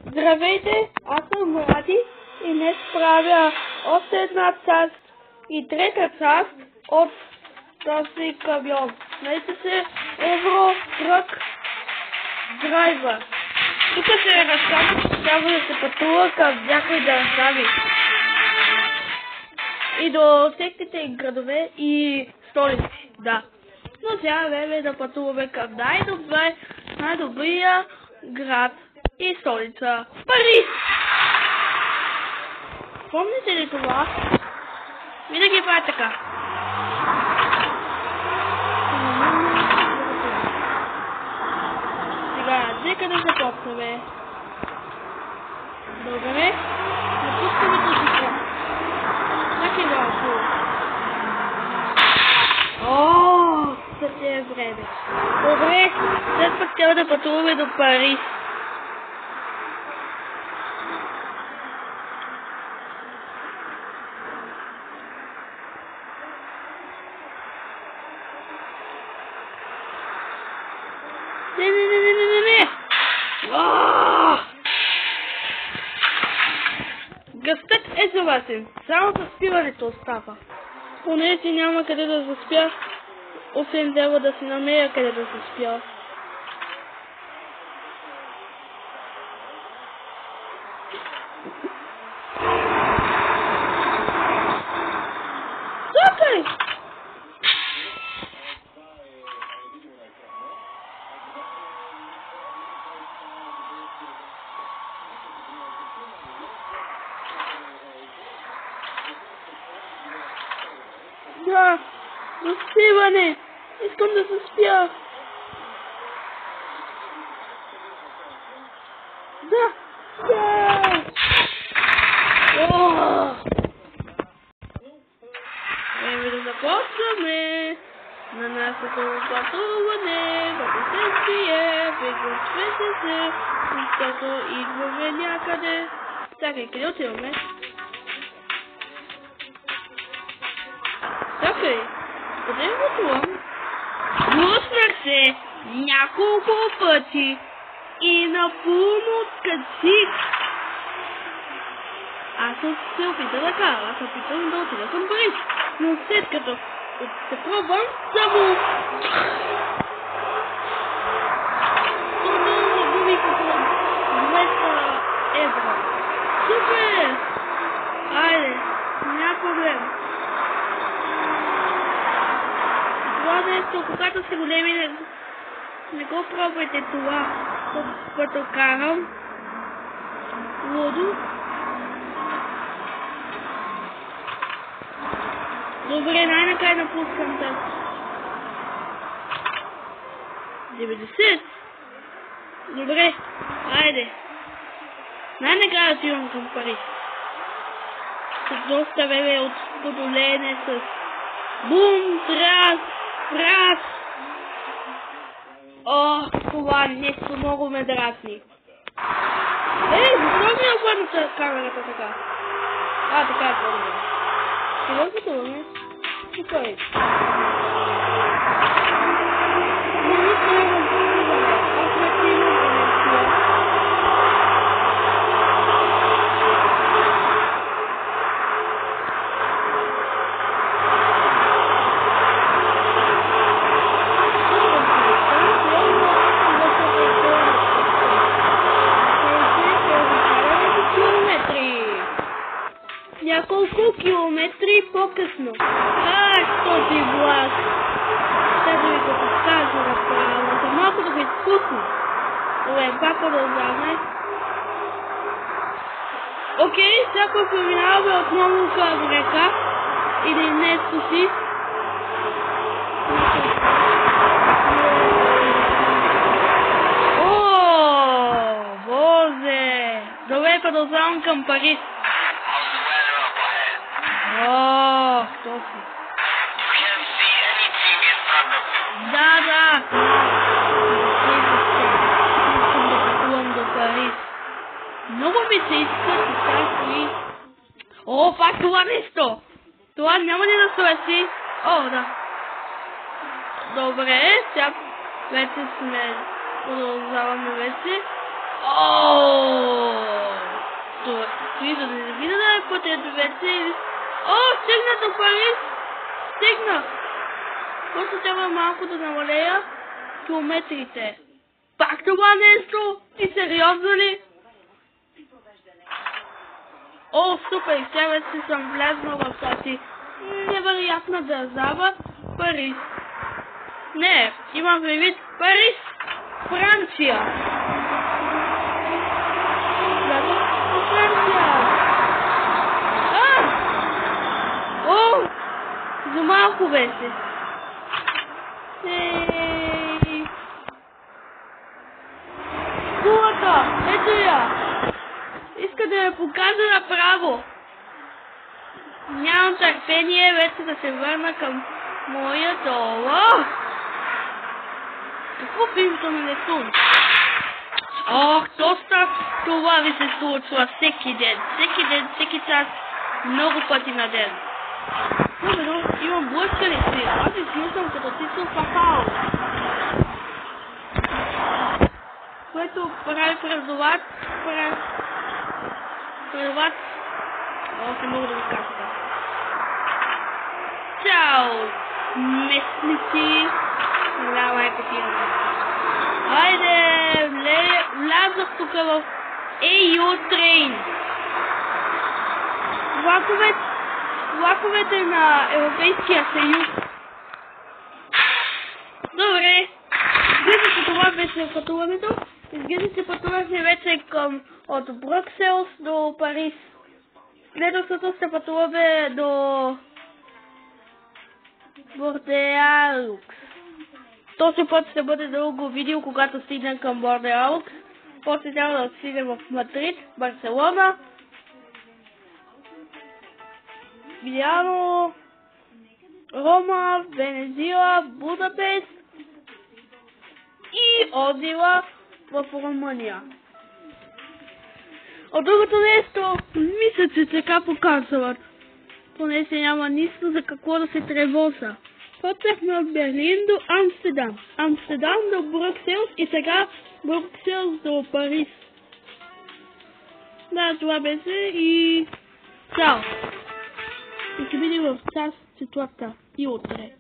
Здравейте, аз съм Млади и днес правя още една част и трета част от този камион. Знаете се Euro Truck Driver. Тук се разказва, че трябва да се пътува към някои държави и до всеките градове и столици, да. Но сега време да пътуваме към най-добрия град и столица Париж. Помните ли това? Винаги прави така. Сега, нека да започнем. Добре, напускаме този път. Чакай малко. Също е време. Добре, след пък трябва да пътуваме до Париж. Не. Гъстът е съгласен. Само заспиването остава. Понеже няма къде да заспя, освен трябва да си намеря къде да заспя. Чакай! Да, заспиване! Искам да заспя! Да! Време да започваме на нашето пътуване в пътешествие, приключвайте се, защото идваме някъде. Чакай, къде отиваме? Чакай, къде пътувам? Блъснах се няколко пъти и напълно откачих. Аз се опитам да карам, аз се опитам да отида към Париж, но след като се пробвам, само загубих около 200 евро. Супер! Айде, няма проблем. Това нещо, когато сте големи, не го пробвайте това, когато карам. Лудо. Добре, най-накрая напускам тази. 90. Добре, айде. Най-накрая отивам към Париж. С доста време от подоление с бум, трас, прас. Това нещо много ме дразни. Защо ми е обърната камерата така? Така е по-добре. Сега пътуваме. Супер. Няколко километри по-късно. Този влак. Ще да ви го покажа направо. За малко да го изпусна. Добре, пак продължаваме. Окей, сега преминаваме отново към река. Или нещо си. Боже! Добре, продължавам към Париж. Точно. Да. Искам да пътувам до Париж. Много ми се иска и пак това нещо. Това няма ли да свърши? Да. Добре, сега вече сме продължаваме вече. пътят вече. О, стигна до Париж! Стигна! Просто трябва малко да намалея километрите. Пак това нещо? И сериозно ли? О, супер! Сега вече съм влезнал в тази невероятна държава Париж. Не, имам предвид Париж, Франция. Франция. О, за малко беше. Кулата, ето я. Иска да я покажа направо. Нямам търпение вече да се върна към моя дола. Какво пишето на Нетун? Ох, доста това ви се случва всеки ден. Всеки ден, всеки час, много пъти на ден. Добре, имам блъскали си. Аз изглеждам като Тицо Папао. Което прави предават. О, не мога да ви кажа. Чао, местници. Давай копираме. Хайде, влязох тук в EU Train. Влаковете на Европейския съюз. Добре. Изглежда се това беше пътуването. Изглежда се пътуваше вече от Брюксел до Париж. Следващото се пътуваме до Бордеалукс. Този път ще бъде дълго видео, когато стигнем към Бордеалукс. После трябва да отидем в Мадрид, Барселона, Милано, Рома, Венезуела, Будапешт и отзива в Румъния. От другото нещо, мисля, че така показват. Понеже няма нищо за какво да се тревожа. Почнахме от Берлин до Амстердам. Амстердам до Брюксел и сега Брюксел до Париж. Да, това беше и... Чао! И се видим в час 4 и утре.